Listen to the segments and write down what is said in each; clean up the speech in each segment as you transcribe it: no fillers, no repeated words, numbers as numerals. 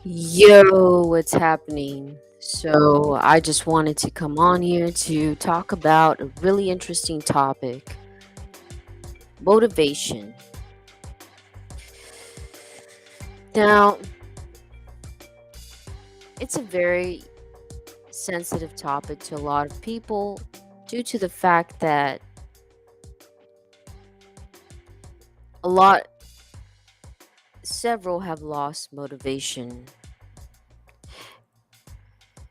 Yo, what's happening? So, I just wanted to come on here to talk about a really interesting topic motivation. Now, it's a very sensitive topic to a lot of people due to the fact that a lot, several have lost motivation,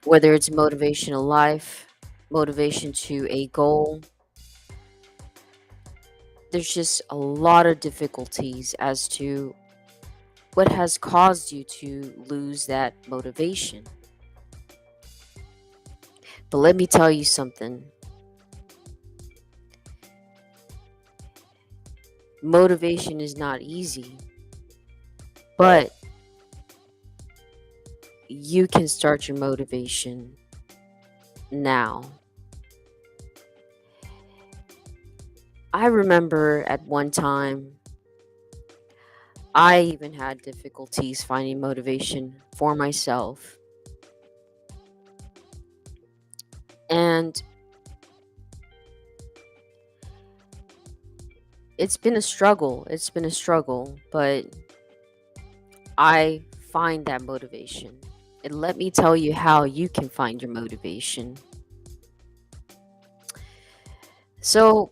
whether it's motivation in life, motivation to a goal. There's just a lot of difficulties as to what has caused you to lose that motivation. But let me tell you something, motivation is not easy, but you can start your motivation now. I remember at one time, I even had difficulties finding motivation for myself. And it's been a struggle. It's been a struggle, but I find that motivation. And let me tell you how you can find your motivation. So,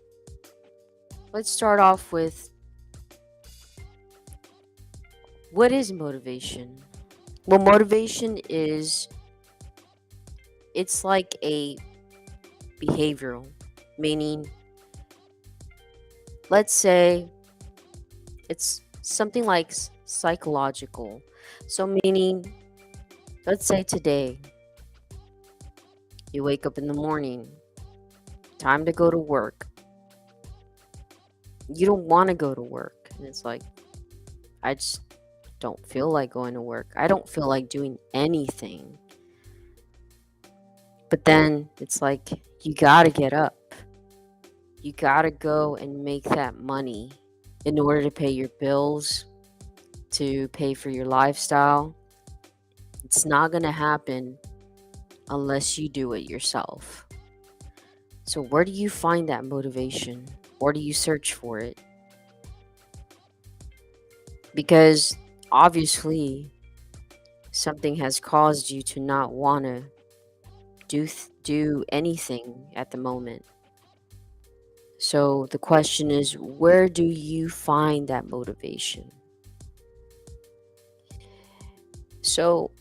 let's start off with what is motivation? Well, motivation is it's like a behavioral, meaning let's say it's something like psychological. So meaning let's say today you wake up in the morning, time to go to work. You don't want to go to work and it's like I just don't feel like going to work. I don't feel like doing anything. But then it's like you got to get up. You got to go and make that money in order to pay your bills, to pay for your lifestyle. It's not going to happen unless you do it yourself. So, where do you find that motivation? Where do you search for it? Because obviously, something has caused you to not want to do anything at the moment. So, the question is, where do you find that motivation? So,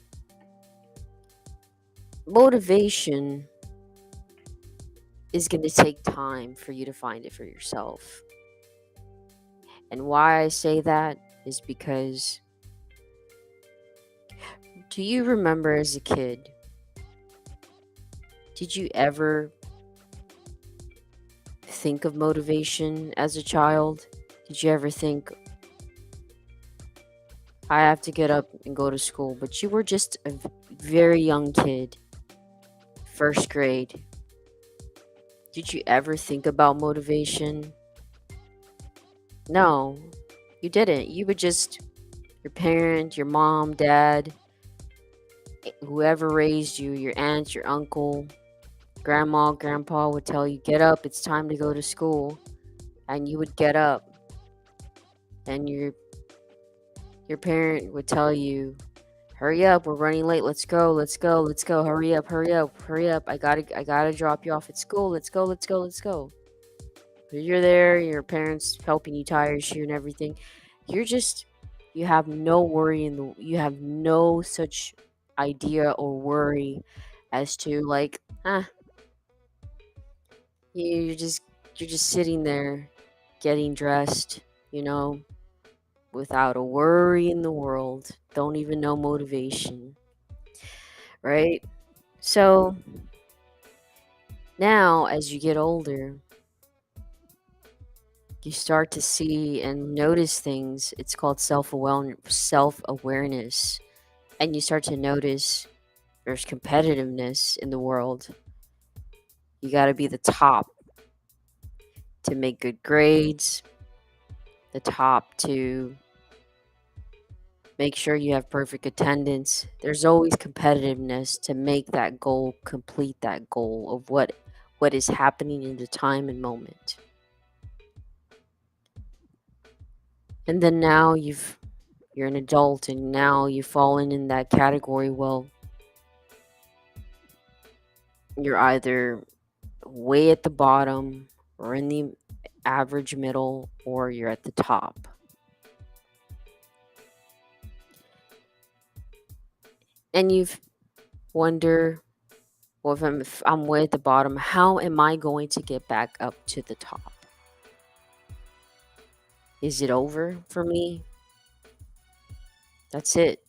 motivation is going to take time for you to find it for yourself. And why I say that is because do you remember as a kid, did you ever think of motivation as a child? Did you ever think, I have to get up and go to school? But you were just a very young kid, first grade. Did you ever think about motivation? No, you didn't. You would just, your parent, your mom, dad, whoever raised you, your aunt, your uncle, grandma, grandpa would tell you, get up, it's time to go to school. And you would get up, and your parent would tell you, hurry up, we're running late, let's go, let's go, let's go, hurry up, hurry up, hurry up. I gotta drop you off at school. Let's go, let's go, let's go. You're there, your parents helping you tie your shoe and everything. You're just you have no worry you have no such idea or worry as to like, you're just sitting there getting dressed, you know, without a worry in the world. Don't even know motivation, right? So now as you get older, you start to see and notice things. It's called self-awareness. And you start to notice there's competitiveness in the world. You got to be the top to make good grades, the top to Make sure you have perfect attendance. There's always competitiveness to make that goal, complete that goal of what is happening in the time and moment. And then now you're an adult and now you've fallen in that category. Well, you're either way at the bottom or in the average middle or you're at the top. And you've wonder, well, if I'm way at the bottom, how am I going to get back up to the top? Is it over for me? That's it.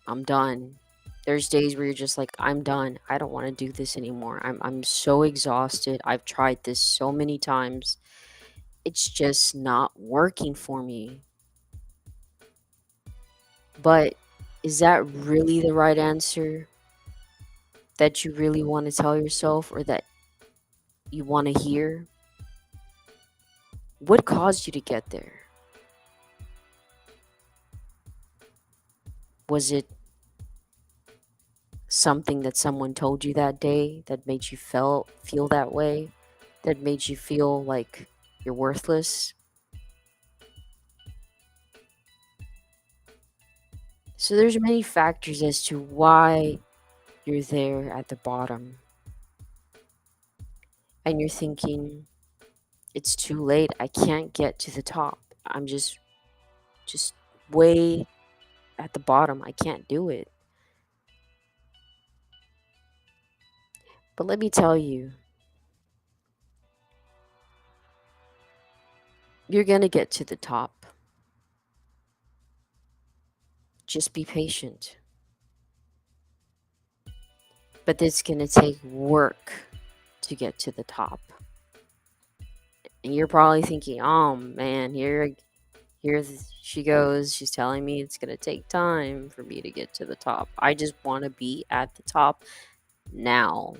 I'm done. There's days where you're just like, I'm done. I don't want to do this anymore. I'm so exhausted. I've tried this so many times. It's just not working for me. But is that really the right answer that you really want to tell yourself or that you want to hear? What caused you to get there? Was it something that someone told you that day that made you feel that way? That made you feel like you're worthless? So there's many factors as to why you're there at the bottom. And you're thinking, it's too late. I can't get to the top. I'm just way at the bottom. I can't do it. But let me tell you, you're going to get to the top. Just be patient. But it's going to take work to get to the top. And you're probably thinking, oh man, here she goes. She's telling me it's going to take time for me to get to the top. I just want to be at the top now.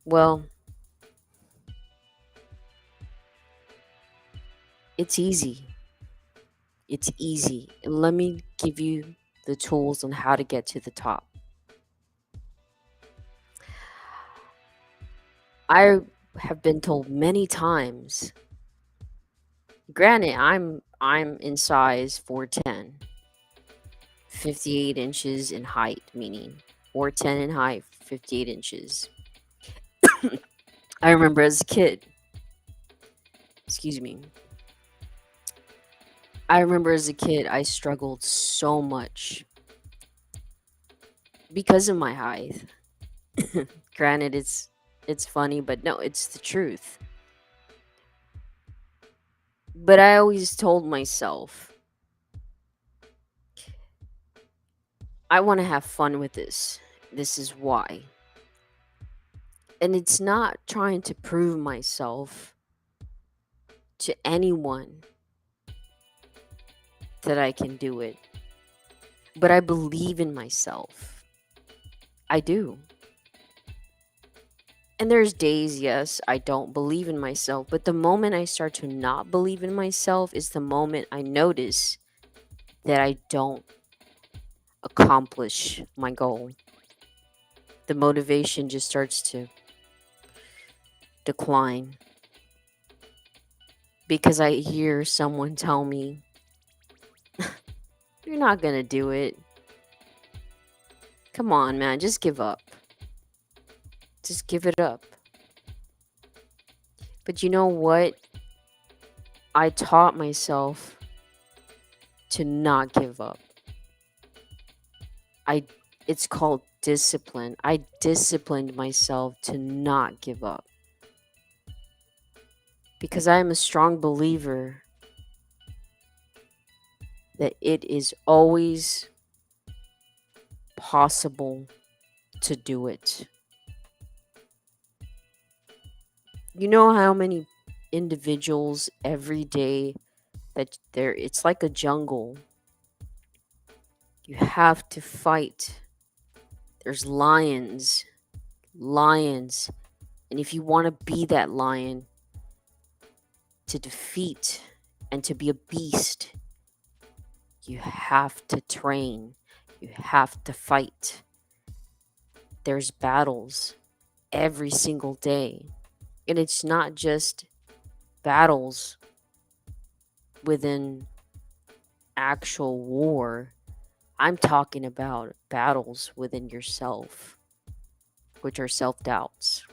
Well, it's easy. It's easy. And let me give you the tools on how to get to the top. I have been told many times. Granted, I'm in size 4'10", 58 inches in height, meaning 4'10" in height, 58 inches. I remember as a kid, excuse me. I remember as a kid, I struggled so much because of my height. Granted, it's funny, but no, it's the truth. But I always told myself, I want to have fun with this. This is why. And it's not trying to prove myself to anyone that I can do it. But I believe in myself. I do. And there's days, yes, I don't believe in myself. But the moment I start to not believe in myself is the moment I notice that I don't accomplish my goal. The motivation just starts to decline because I hear someone tell me, you're not going to do it. Come on, man, just give up. Just give it up. But you know what? I taught myself to not give up. It's called discipline. I disciplined myself to not give up. Because I am a strong believer that it is always possible to do it. You know how many individuals every day that it's like a jungle. You have to fight. There's lions. And if you want to be that lion, to defeat and to be a beast, You have to train. You have to fight. There's battles every single day. And it's not just battles within actual war. I'm talking about battles within yourself, which are self doubts.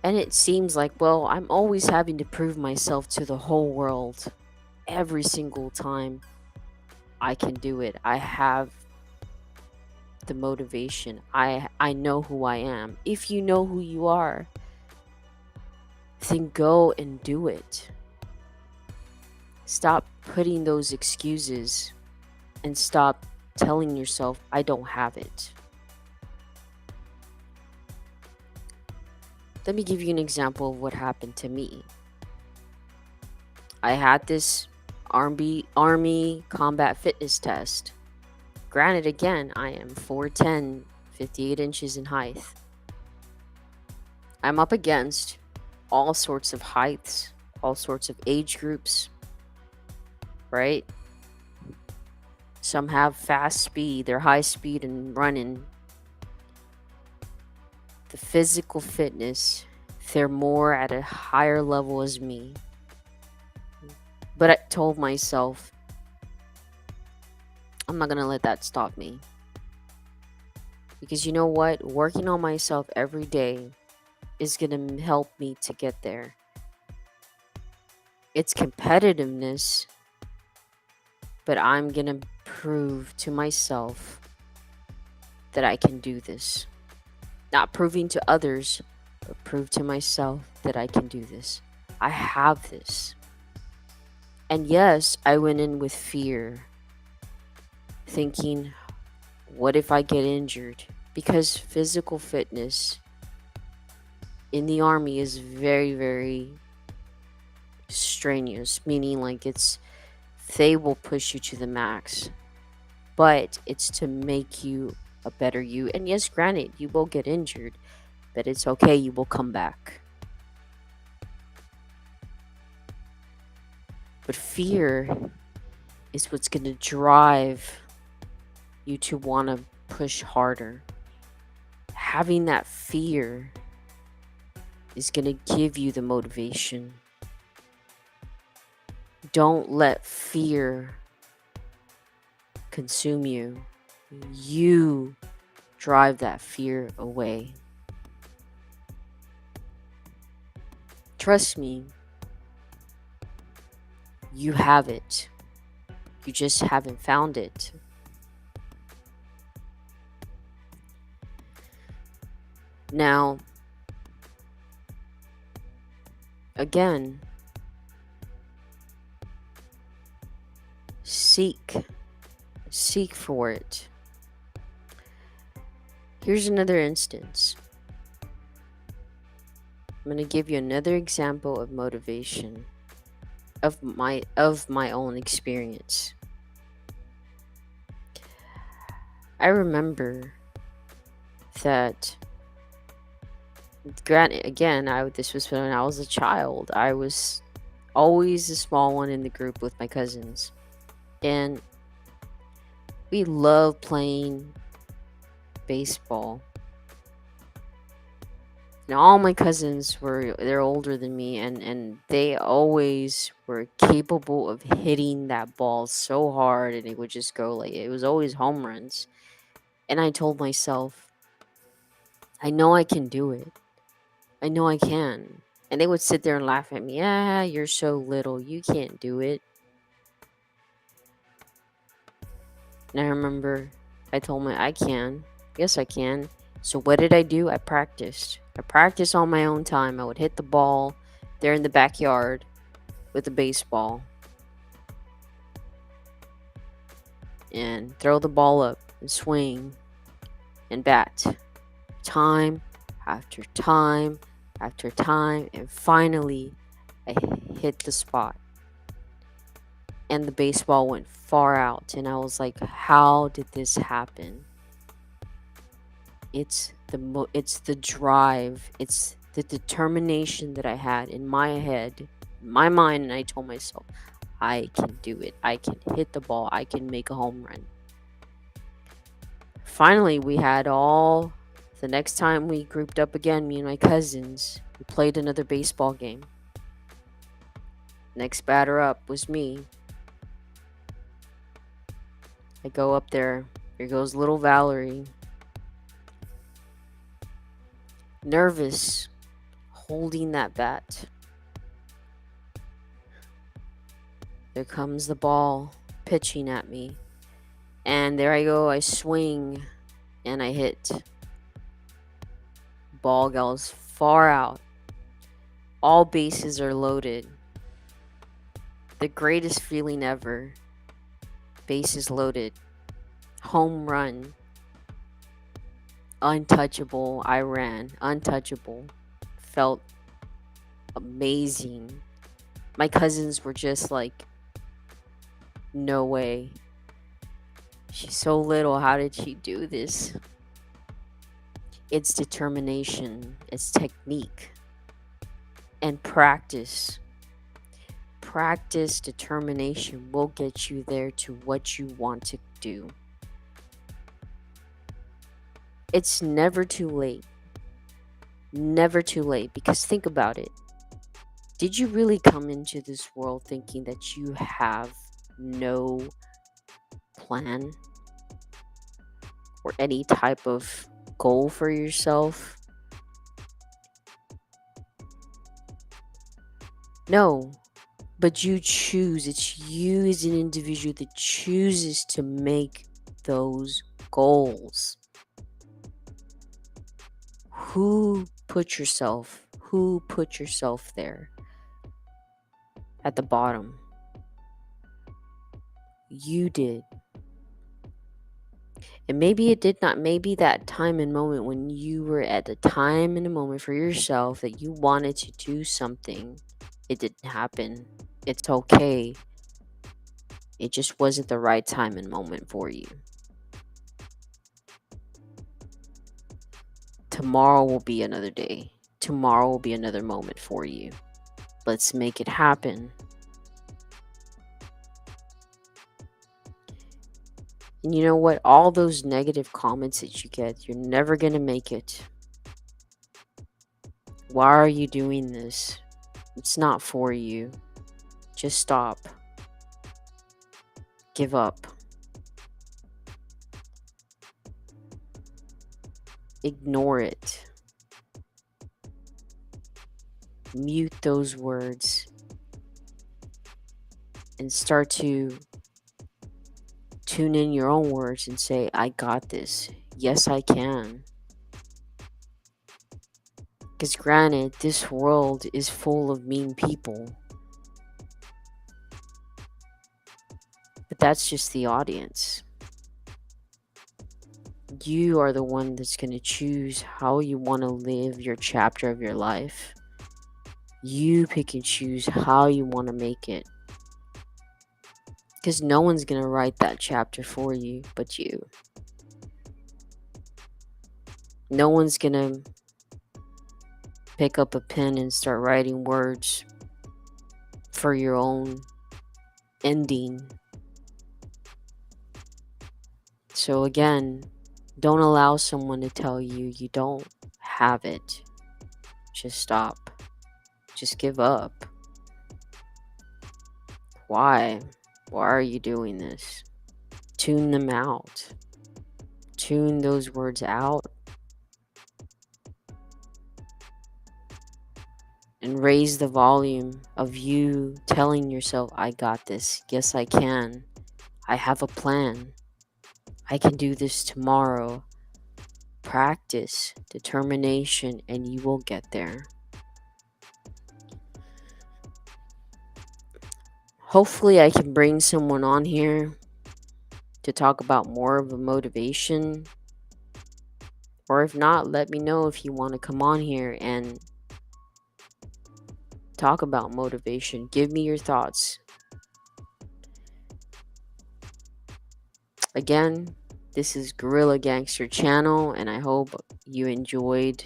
And it seems like, well, I'm always having to prove myself to the whole world every single time I can do it. I have the motivation. I know who I am. If you know who you are, then go and do it. Stop putting those excuses and stop telling yourself, I don't have it. Let me give you an example of what happened to me. I had this Army combat fitness test. Granted, again, I am 4'10", 58 inches in height. I'm up against all sorts of heights, all sorts of age groups, right? Some have fast speed, they're high speed and running. The physical fitness, they're more at a higher level as me. But I told myself, I'm not going to let that stop me. Because you know what? Working on myself every day is going to help me to get there. It's competitiveness, but I'm going to prove to myself that I can do this. Not proving to others, but prove to myself that I can do this. I have this. And yes, I went in with fear, thinking, what if I get injured? Because physical fitness in the Army is very, very strenuous, meaning like they will push you to the max, but it's to make you a better you. And yes, granted, you will get injured, but it's okay, you will come back. But fear is what's going to drive you to want to push harder. Having that fear is going to give you the motivation. Don't let fear consume you. You drive that fear away. Trust me, you have it. You just haven't found it. Now, again, seek for it. Here's another instance. I'm going to give you another example of motivation of my own experience. I remember that, granted, again, this was when I was a child. I was always the small one in the group with my cousins, and we loved playing baseball. Now, all my cousins they're older than me, and they always were capable of hitting that ball so hard, and it would just go like, it was always home runs. And I told myself, I know I can do it. I know I can. And they would sit there and laugh at me. Ah, you're so little. You can't do it. And I remember I told I can. Yes, I can. So what did I do? I practiced. I practiced on my own time. I would hit the ball there in the backyard with a baseball and throw the ball up and swing and bat. Time after time after time, and finally I hit the spot. And the baseball went far out, and I was like, how did this happen? It's the drive, it's the determination that I had in my head, my mind, and I told myself, I can do it. I can hit the ball. I can make a home run. Finally, we had all. The next time we grouped up again, me and my cousins, we played another baseball game. Next batter up was me. I go up there. Here goes little Valerie. Nervous, holding that bat. There comes the ball pitching at me. And there I go. I swing and I hit. Ball goes far out. All bases are loaded. The greatest feeling ever. Bases loaded. Home run. Untouchable. I ran. Untouchable. Felt amazing. My cousins were just like, no way. She's so little. How did she do this? It's determination. It's technique. And practice. Practice, determination will get you there to what you want to do. It's never too late. Never too late, because think about it. Did you really come into this world thinking that you have no plan or any type of goal for yourself? No, but you choose. It's you as an individual that chooses to make those goals. Who put yourself there at the bottom? You did. And maybe it did not. Maybe that time and moment when you were at the time and a moment for yourself that you wanted to do something, it didn't happen. It's okay. It just wasn't the right time and moment for you. Tomorrow will be another day. Tomorrow will be another moment for you. Let's make it happen. And you know what? All those negative comments that you get, you're never going to make it. Why are you doing this? It's not for you. Just stop. Give up. Ignore it. Mute those words and start to tune in your own words and say, I got this. Yes, I can. Because granted, this world is full of mean people. But that's just the audience. You are the one that's going to choose how you want to live your chapter of your life. You pick and choose how you want to make it. Because no one's going to write that chapter for you but you. No one's going to pick up a pen and start writing words for your own ending. So again, don't allow someone to tell you you don't have it. Just stop. Just give up. Why? Why are you doing this? Tune them out. Tune those words out. And raise the volume of you telling yourself, I got this. Yes, I can. I have a plan. I can do this tomorrow. Practice, determination, and you will get there. Hopefully, I can bring someone on here to talk about more of a motivation. Or if not, let me know if you want to come on here and talk about motivation. Give me your thoughts. Again, this is Gorilla Gangster Channel, and I hope you enjoyed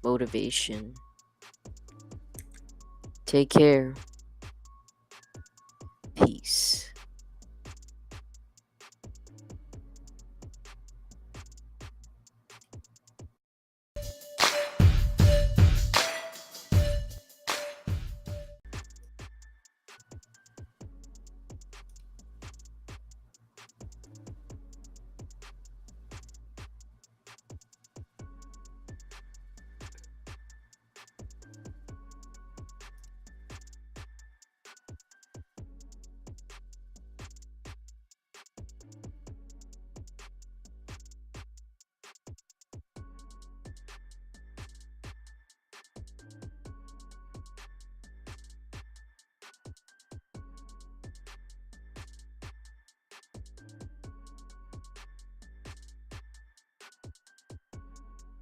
motivation. Take care.